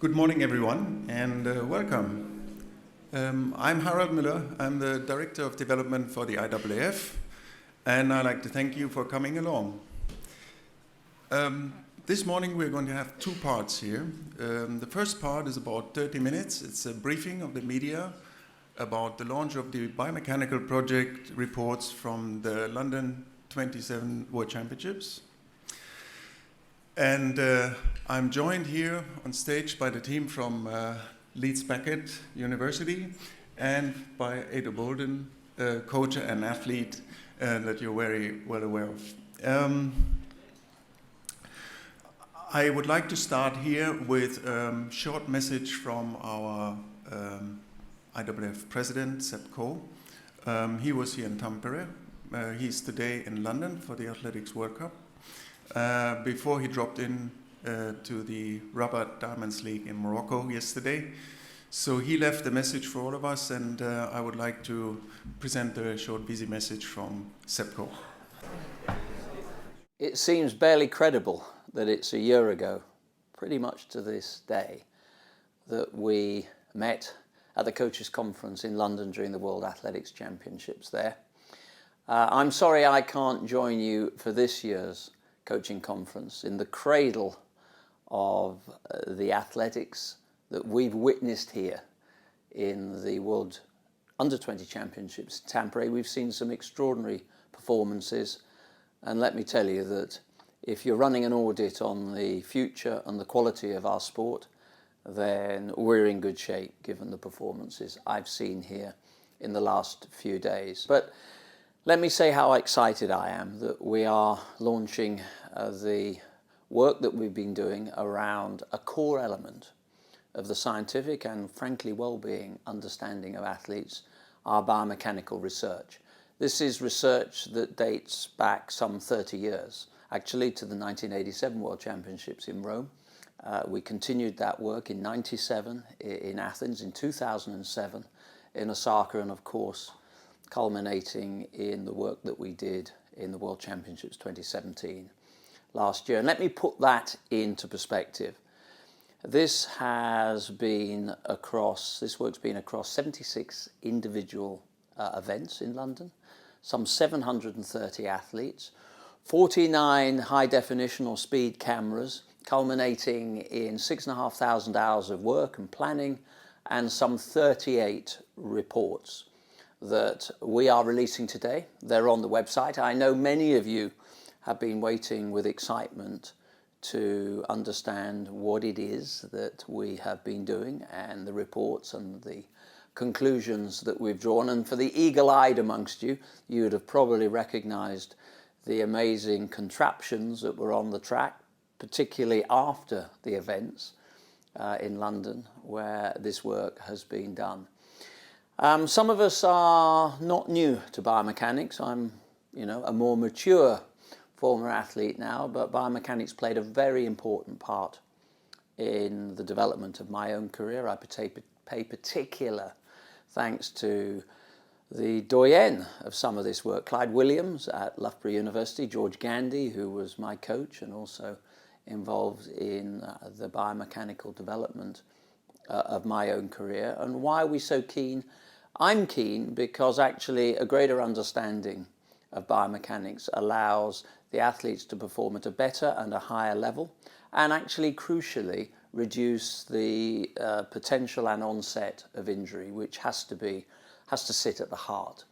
Good morning, everyone, and welcome. I'm Harald Müller. I'm the Director of Development for the IAAF, and I'd like to thank you for coming along. This morning we're going to have two parts here. The first part is about 30 minutes. It's a briefing of the media about the launch of the Biomechanical project reports from the London 27 World Championships. And I'm joined here on stage by the team from Leeds Beckett University and by Ada Bolden, a coach and athlete that you're very well aware of. I would like to start here with a short message from our IAAF president, Sepp Coe. He was here in Tampere. He's today in London for the Athletics World Cup. Before he dropped in to the Rabat Diamonds League in Morocco yesterday. So he left a message for all of us, and I would like to present a short busy message from Sepp Coe. It seems barely credible that it's a year ago, pretty much to this day, that we met at the Coaches' Conference in London during the World Athletics Championships there. I'm sorry I can't join you for this year's coaching conference in the cradle of the athletics that we've witnessed here in the World Under-20 Championships in Tampere. We've seen some extraordinary performances, and let me tell you that if you're running an audit on the future and the quality of our sport, then we're in good shape given the performances I've seen here in the last few days. But let me say how excited I am that we are launching the work that we've been doing around a core element of the scientific and frankly well-being understanding of athletes, our biomechanical research. This is research that dates back some 30 years, actually to the 1987 World Championships in Rome. We continued that work in '97 in Athens, in 2007 in Osaka, and of course culminating in the work that we did in the World Championships 2017 last year. And let me put that into perspective. This work's been across 76 individual events in London, some 730 athletes, 49 high-definition or speed cameras, culminating in 6,500 hours of work and planning, and some 38 reports that we are releasing today. They're on the website. I know many of you have been waiting with excitement to understand what it is that we have been doing and the reports and the conclusions that we've drawn. And for the eagle-eyed amongst you, you would have probably recognized the amazing contraptions that were on the track, particularly after the events in London where this work has been done. Some of us are not new to biomechanics. I'm, a more mature former athlete now, but biomechanics played a very important part in the development of my own career. I pay particular thanks to the doyen of some of this work, Clyde Williams at Loughborough University, George Gandy, who was my coach and also involved in the biomechanical development of my own career. And why are we so keen? I'm keen because actually a greater understanding of biomechanics allows the athletes to perform at a better and a higher level, and actually crucially reduce the potential and onset of injury, which has to sit at the heart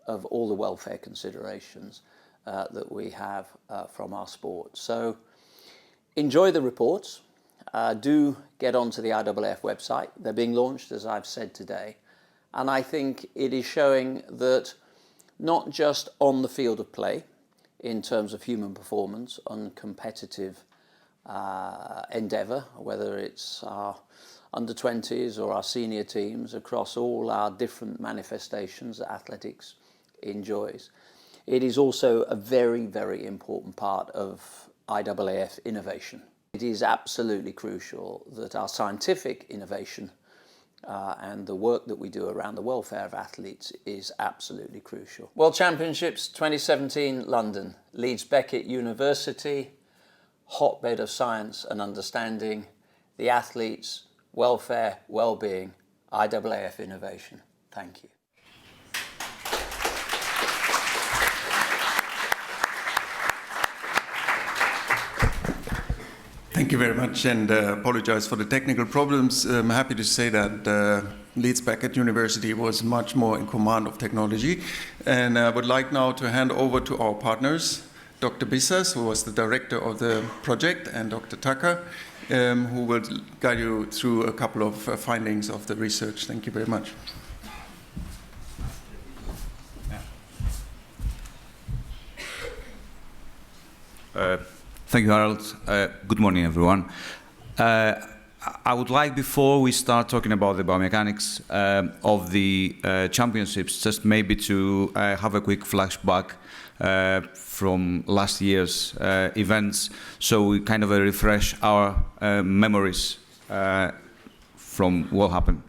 of all the welfare considerations that we have from our sport. So enjoy the reports. Do get onto the IAAF website. They're being launched, as I've said today. And I think it is showing that not just on the field of play, in terms of human performance on competitive endeavour, whether it's our under-20s or our senior teams across all our different manifestations that athletics enjoys. It is also a very, very important part of IAAF innovation. It is absolutely crucial that our scientific innovation and the work that we do around the welfare of athletes is absolutely crucial. World Championships 2017 London, Leeds Beckett University, hotbed of science and understanding. The athletes welfare, well-being, IAAF innovation. Thank you. Thank you very much, and apologize for the technical problems. I'm happy to say that Leeds Beckett University was much more in command of technology. And I would like now to hand over to our partners, Dr. Bissas, who was the director of the project, and Dr. Tucker, who will guide you through a couple of findings of the research. Thank you very much. Thank you, Harold. Good morning, everyone. I would like, before we start talking about the biomechanics of the championships, just maybe to have a quick flashback from last year's events, so we kind of refresh our memories from what happened.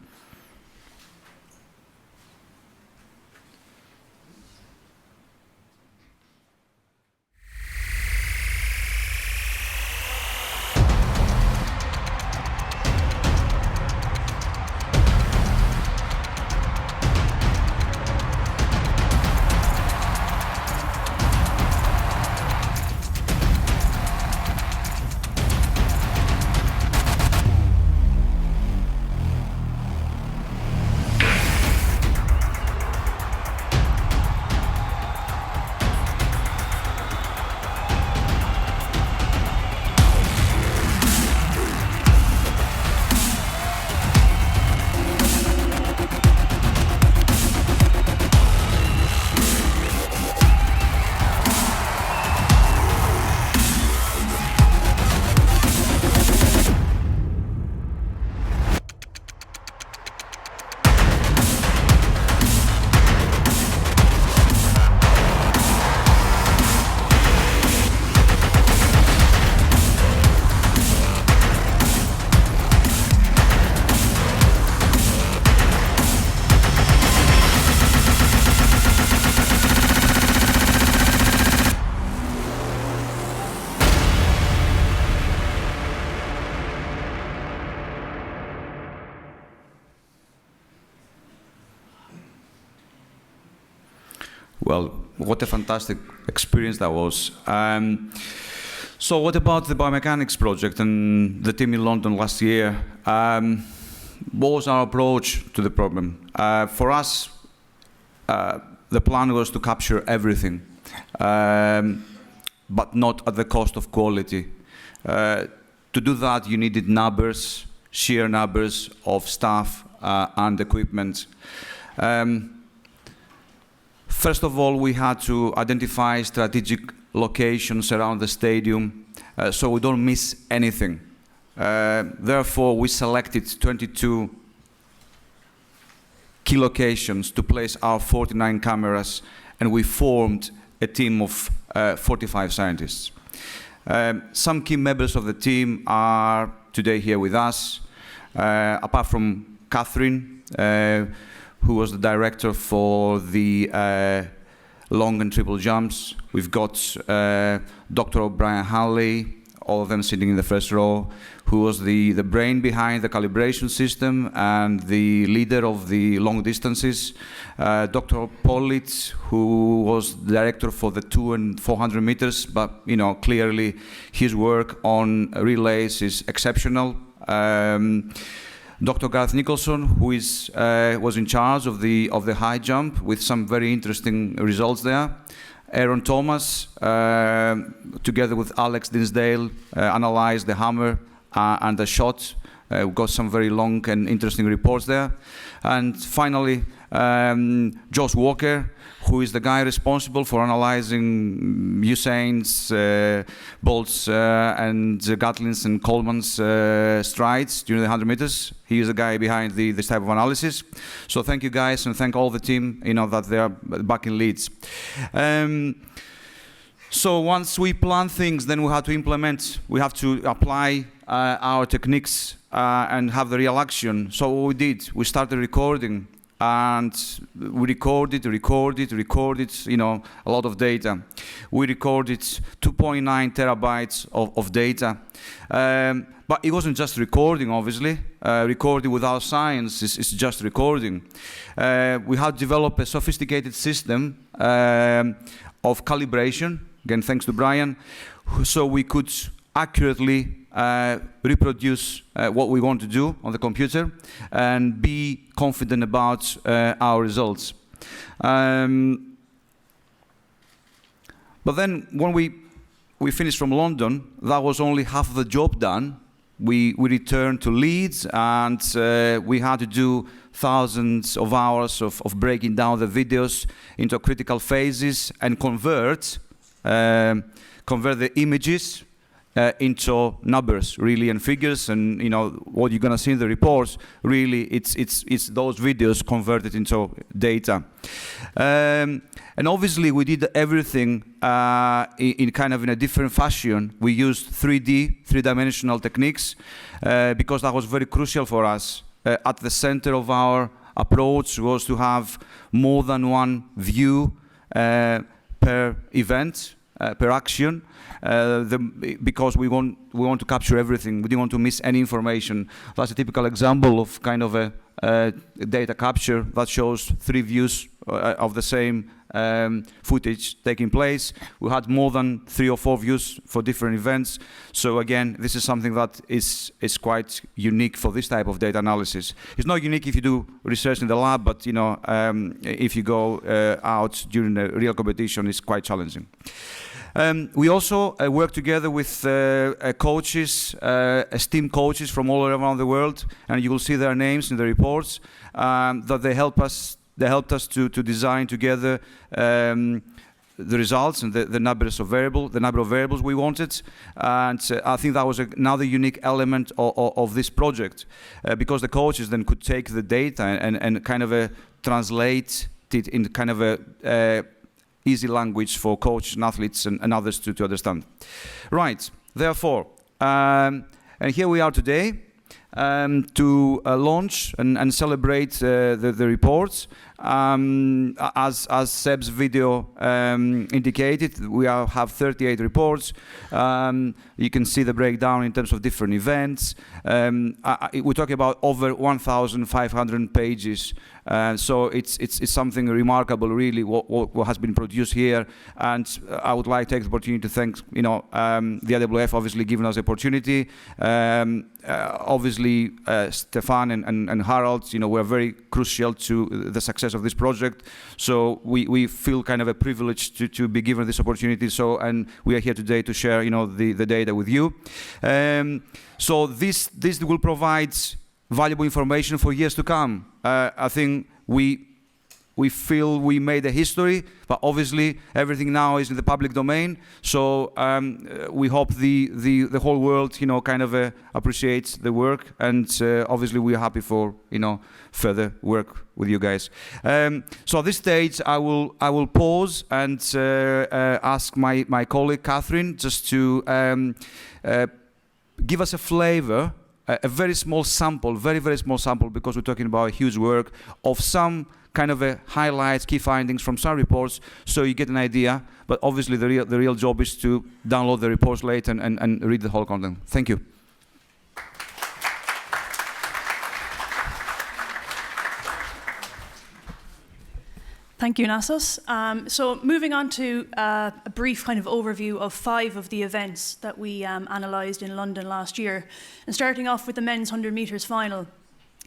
Well, what a fantastic experience that was. So what about the biomechanics project and the team in London last year? What was our approach to the problem? For us, the plan was to capture everything, but not at the cost of quality. To do that, you needed numbers, sheer numbers of staff and equipment. First of all, we had to identify strategic locations around the stadium so we don't miss anything. Therefore, we selected 22 key locations to place our 49 cameras, and we formed a team of 45 scientists. Some key members of the team are today here with us, apart from Catherine, who was the director for the long and triple jumps. We've got Dr. O'Brien Halley, all of them sitting in the first row, who was the brain behind the calibration system and the leader of the long distances. Dr. Pollitt, who was the director for the 200 and 400 meters, but clearly his work on relays is exceptional. Dr. Gareth Nicholson, who was in charge of the high jump with some very interesting results there. Aaron Thomas, together with Alex Dinsdale, analyzed the hammer and the shot. We got some very long and interesting reports there. And finally, Josh Walker, who is the guy responsible for analyzing Usain's, Bolt's, and Gatlin's and Coleman's strides during the 100 meters. He is the guy behind this type of analysis. So thank you guys, and thank all the team, that they are back in Leeds. So once we plan things, then we have to implement. We have to apply our techniques and have the real action. So what we did, we started recording and we recorded, you know, a lot of data. We recorded 2.9 terabytes of data. But it wasn't just recording, obviously. Recording without science is just recording. We had developed a sophisticated system of calibration, again thanks to Brian, so we could accurately reproduce what we want to do on the computer and be confident about our results. But then when we finished from London, that was only half of the job done. We returned to Leeds, and we had to do thousands of hours of breaking down the videos into critical phases and convert the images into numbers, really, and figures. And you know what you're going to see in the reports. Really, it's those videos converted into data. And obviously, we did everything in kind of in a different fashion. We used 3D-dimensional techniques, because that was very crucial for us. At the center of our approach was to have more than one view per event, per action, because we want to capture everything. We didn't want to miss any information. That's a typical example of kind of a data capture that shows 3 views of the same footage taking place. We had more than 3 or 4 views for different events. So again, this is something that is quite unique for this type of data analysis. It's not unique if you do research in the lab, but you know, if you go out during a real competition, it's quite challenging. We also work together with coaches, esteemed coaches from all around the world, and you will see their names in the reports, that they helped us to design together the results and the number of variables we wanted. And I think that was another unique element of this project, because the coaches then could take the data and kind of translate it in kind of a easy language for coaches and athletes and others to understand. Right, therefore, and here we are today to launch and celebrate the reports. As Seb's video indicated, we have 38 reports. You can see the breakdown in terms of different events. We're talking about over 1,500 pages. So it's something remarkable, really, what has been produced here. And I would like to take the opportunity to thank, you know, the IAAF obviously giving us the opportunity. Obviously, Stefan and Harald, you know, were very crucial to the success of this project. So we feel kind of a privilege to be given this opportunity. So, and we are here today to share, you know, the data with you. So this will provide valuable information for years to come. I think we feel we made a history, but obviously everything now is in the public domain. So we hope the whole world, you know, kind of appreciates the work, and obviously we are happy for, you know, further work with you guys. So at this stage, I will pause and ask my colleague Catherine just to give us a flavor. A very small sample, very small sample, because we're talking about huge work, of some kind of highlights, key findings from some reports, so you get an idea. But obviously the real job is to download the reports later and read the whole content. Thank you. Thank you, Nassos. So moving on to a brief kind of overview of 5 of the events that we analysed in London last year. And starting off with the men's 100 metres final.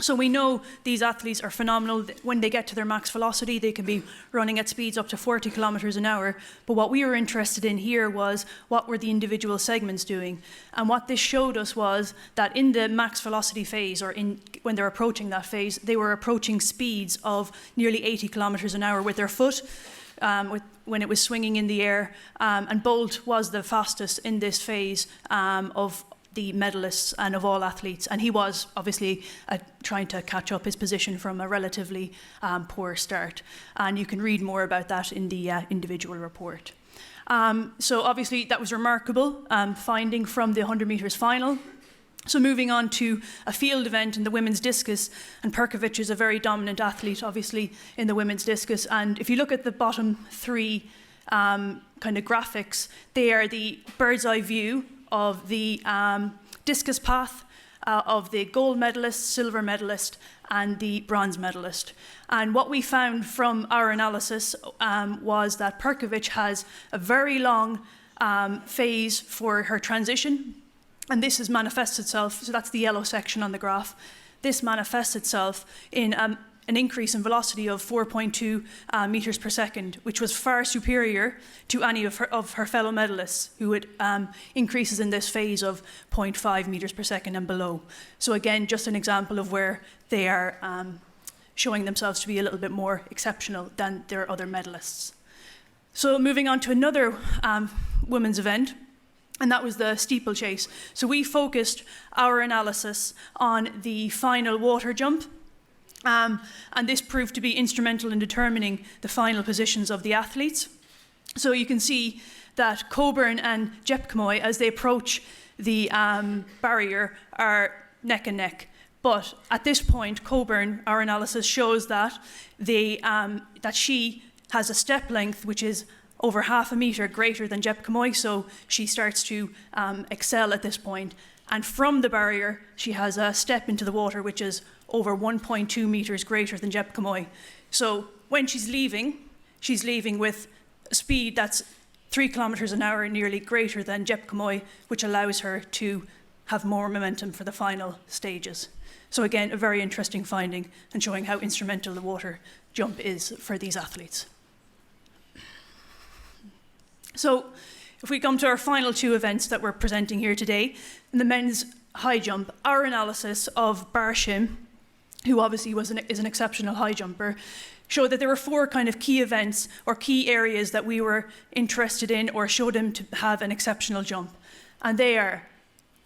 So we know these athletes are phenomenal. When they get to their max velocity, they can be running at speeds up to 40 kilometres an hour. But what we were interested in here was, what were the individual segments doing? And what this showed us was that in the max velocity phase, or when they're approaching that phase, they were approaching speeds of nearly 80 kilometres an hour with their foot, when it was swinging in the air. And Bolt was the fastest in this phase of the medalists and of all athletes, and he was obviously trying to catch up his position from a relatively poor start, and you can read more about that in the individual report. So obviously that was remarkable finding from the 100 metres final. So moving on to a field event in the women's discus, and Perkovic is a very dominant athlete, obviously, in the women's discus. And if you look at the bottom three kind of graphics, they are the bird's eye view of the discus path of the gold medalist, silver medalist, and the bronze medalist. And what we found from our analysis was that Perkovic has a very long phase for her transition. And this has manifested itself, so that's the yellow section on the graph. This manifests itself in an increase in velocity of 4.2 meters per second, which was far superior to any of her fellow medalists, who had increases in this phase of 0.5 meters per second and below. So again, just an example of where they are showing themselves to be a little bit more exceptional than their other medalists. So moving on to another women's event, and that was the steeplechase. So we focused our analysis on the final water jump, and this proved to be instrumental in determining the final positions of the athletes. So you can see that Coburn and Jepkemoi, as they approach the barrier, are neck and neck. But at this point, Coburn, our analysis shows that that she has a step length which is over 0.5 meter greater than Jepkemoi, so she starts to excel at this point. And from the barrier, she has a step into the water which is over 1.2 meters greater than Jepkemoi. So when she's leaving with a speed that's 3 kilometers an hour, nearly greater than Jepkemoi, which allows her to have more momentum for the final stages. So again, a very interesting finding and showing how instrumental the water jump is for these athletes. So if we come to our final two events that we're presenting here today, in the men's high jump, our analysis of Barshim, who obviously is an exceptional high jumper, showed that there were 4 kind of key events or key areas that we were interested in or showed him to have an exceptional jump. And they are,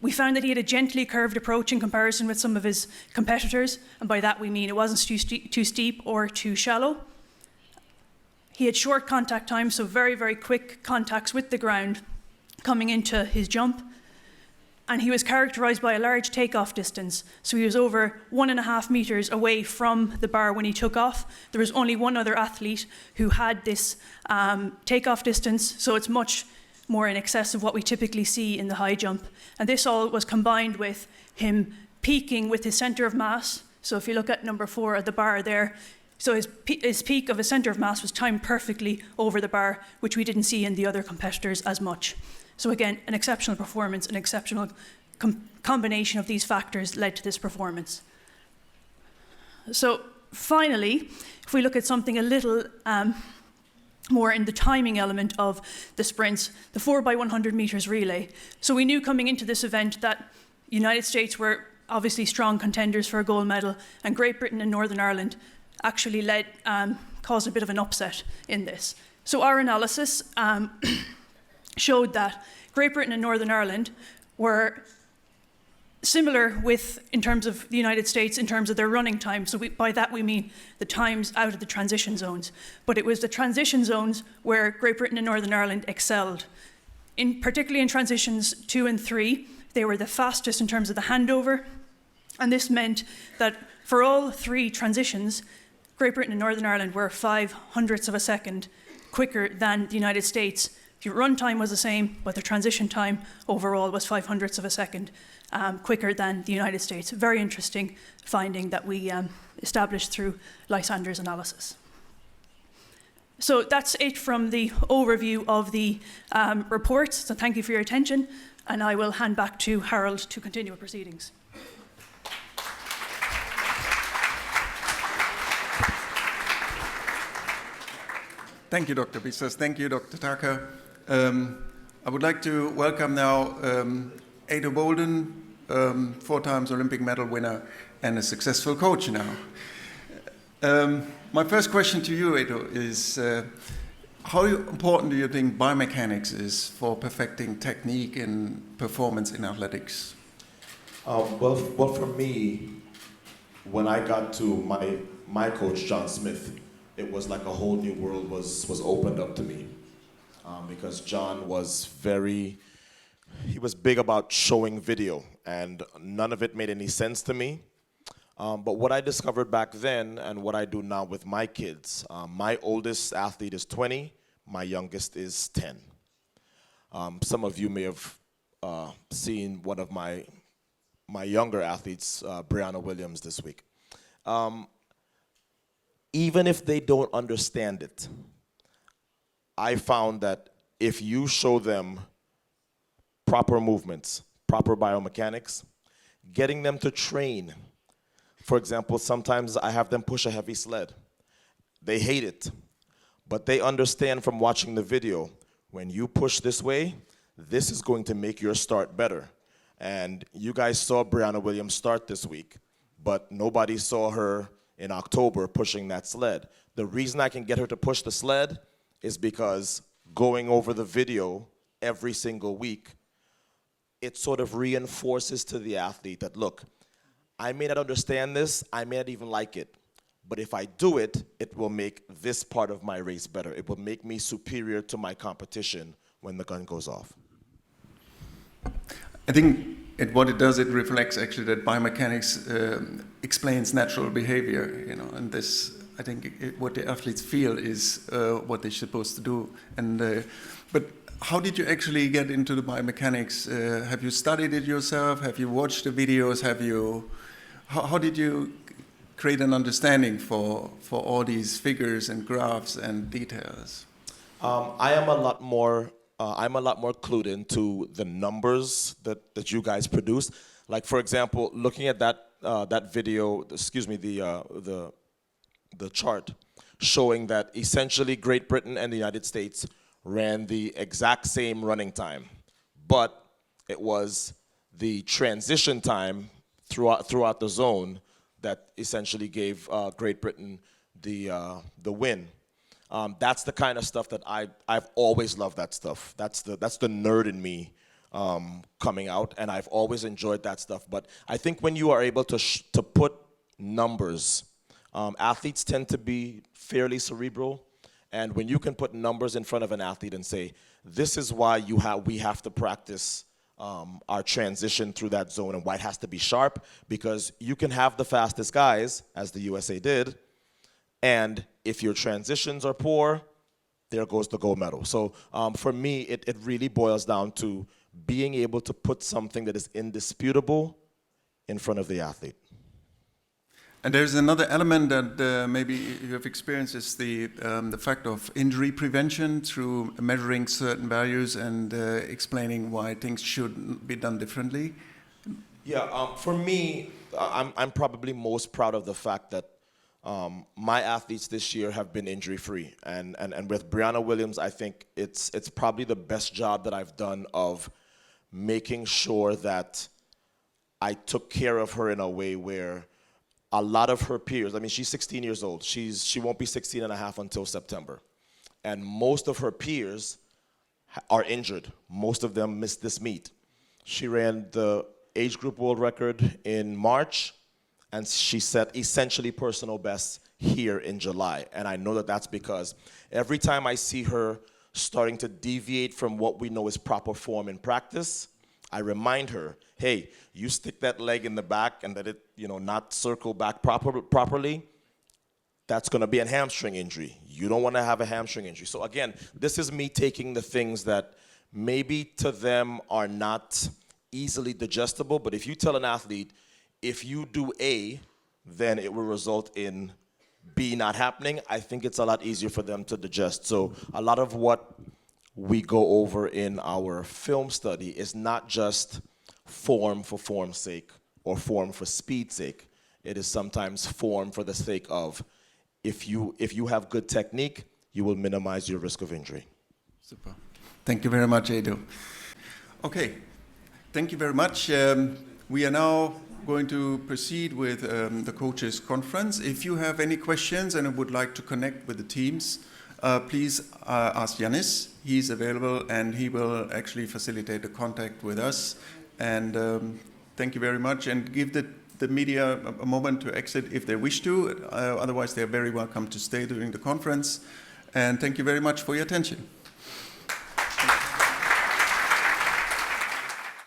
we found that he had a gently curved approach in comparison with some of his competitors, and by that we mean it wasn't too steep or too shallow. He had short contact time, so very, very quick contacts with the ground coming into his jump. And he was characterized by a large takeoff distance. So he was over 1.5 meters away from the bar when he took off. There was only one other athlete who had this takeoff distance, so it's much more in excess of what we typically see in the high jump. And this all was combined with him peaking with his center of mass. So if you look at number 4 at the bar there, so his peak of his center of mass was timed perfectly over the bar, which we didn't see in the other competitors as much. So again, an exceptional performance, an exceptional combination of these factors led to this performance. So finally, if we look at something a little more in the timing element of the sprints, the 4x100 meters relay. So we knew coming into this event that the United States were obviously strong contenders for a gold medal, and Great Britain and Northern Ireland actually caused a bit of an upset in this. So our analysis showed that Great Britain and Northern Ireland were similar in terms of the United States in terms of their running time. So by that we mean the times out of the transition zones. But it was the transition zones where Great Britain and Northern Ireland excelled. Particularly in transitions 2 and 3, they were the fastest in terms of the handover. And this meant that for all 3 transitions, Great Britain and Northern Ireland were 0.05 of a second quicker than the United States. The run time was the same, but the transition time overall was 0.05 of a second quicker than the United States. Very interesting finding that we established through Lysander's analysis. So that's it from the overview of the report. So thank you for your attention, and I will hand back to Harold to continue with proceedings. Thank you, Dr. Bisas. Thank you, Dr. Tucker. I would like to welcome now Ada Bolden, 4 times Olympic medal winner and a successful coach now. My first question to you, Ada, is how important do you think biomechanics is for perfecting technique and performance in athletics? Well, for me, when I got to my coach, John Smith, it was like a whole new world was opened up to me, because John was very he was big about showing video, and none of it made any sense to me. But what I discovered back then and what I do now with my kids, my oldest athlete is 20, my youngest is 10. Some of you may have seen one of my younger athletes, Brianna Williams, this week. Even if they don't understand it, I found that if you show them proper movements, proper biomechanics, getting them to train. For example, sometimes I have them push a heavy sled. They hate it, but they understand from watching the video, when you push this way, this is going to make your start better. And you guys saw Brianna Williams start this week, but nobody saw her in October pushing that sled. The reason I can get her to push the sled is because going over the video every single week, it sort of reinforces to the athlete that, look, I may not understand this, I may not even like it, but if I do it, it will make this part of my race better. It will make me superior to my competition when the gun goes off. I think what it does, it reflects actually that biomechanics explains natural behavior, you know, and this, I think what the athletes feel is what they're supposed to do. And but how did you actually get into the biomechanics? Have you studied it yourself? Have you watched the videos? How did you create an understanding for all these figures and graphs and details? I'm a lot more clued into the numbers that you guys produce. Like, for example, looking at that video, the chart showing that essentially Great Britain and the United States ran the exact same running time, but it was the transition time throughout the zone that essentially gave Great Britain the win. That's the kind of stuff that I've always loved. That stuff. That's the nerd in me coming out, and I've always enjoyed that stuff. But I think when you are able to put numbers, athletes tend to be fairly cerebral, and when you can put numbers in front of an athlete and say, this is why we have to practice our transition through that zone and why it has to be sharp, because you can have the fastest guys, as the USA did, and if your transitions are poor, there goes the gold medal. So for me, it really boils down to being able to put something that is indisputable in front of the athlete. And there's another element that maybe you have experienced, is the fact of injury prevention through measuring certain values and explaining why things should be done differently. Yeah, for me, I'm probably most proud of the fact that my athletes this year have been injury-free. And with Brianna Williams, I think it's probably the best job that I've done of making sure that I took care of her in a way where a lot of her peers, I mean, she's 16 years old. She won't be 16 and a half until September. And most of her peers are injured. Most of them missed this meet. She ran the age group world record in March, and she set essentially personal bests here in July. And I know that that's because every time I see her starting to deviate from what we know is proper form in practice, I remind her, hey, you stick that leg in the back and let it, not circle back properly, that's going to be a hamstring injury. You don't want to have a hamstring injury. So again, this is me taking the things that maybe to them are not easily digestible, but if you tell an athlete, if you do A, then it will result in B not happening, I think it's a lot easier for them to digest. So a lot of what we go over in our film study is not just form for form's sake or form for speed's sake. It is sometimes form for the sake of, if you have good technique, you will minimize your risk of injury. Super. Thank you very much, Edu. Okay, thank you very much. We are now going to proceed with the coaches conference. If you have any questions and would like to connect with the teams, please ask Yanis. He's available and he will actually facilitate the contact with us. And thank you very much, and give the media a moment to exit if they wish to. Otherwise, they're very welcome to stay during the conference. And thank you very much for your attention.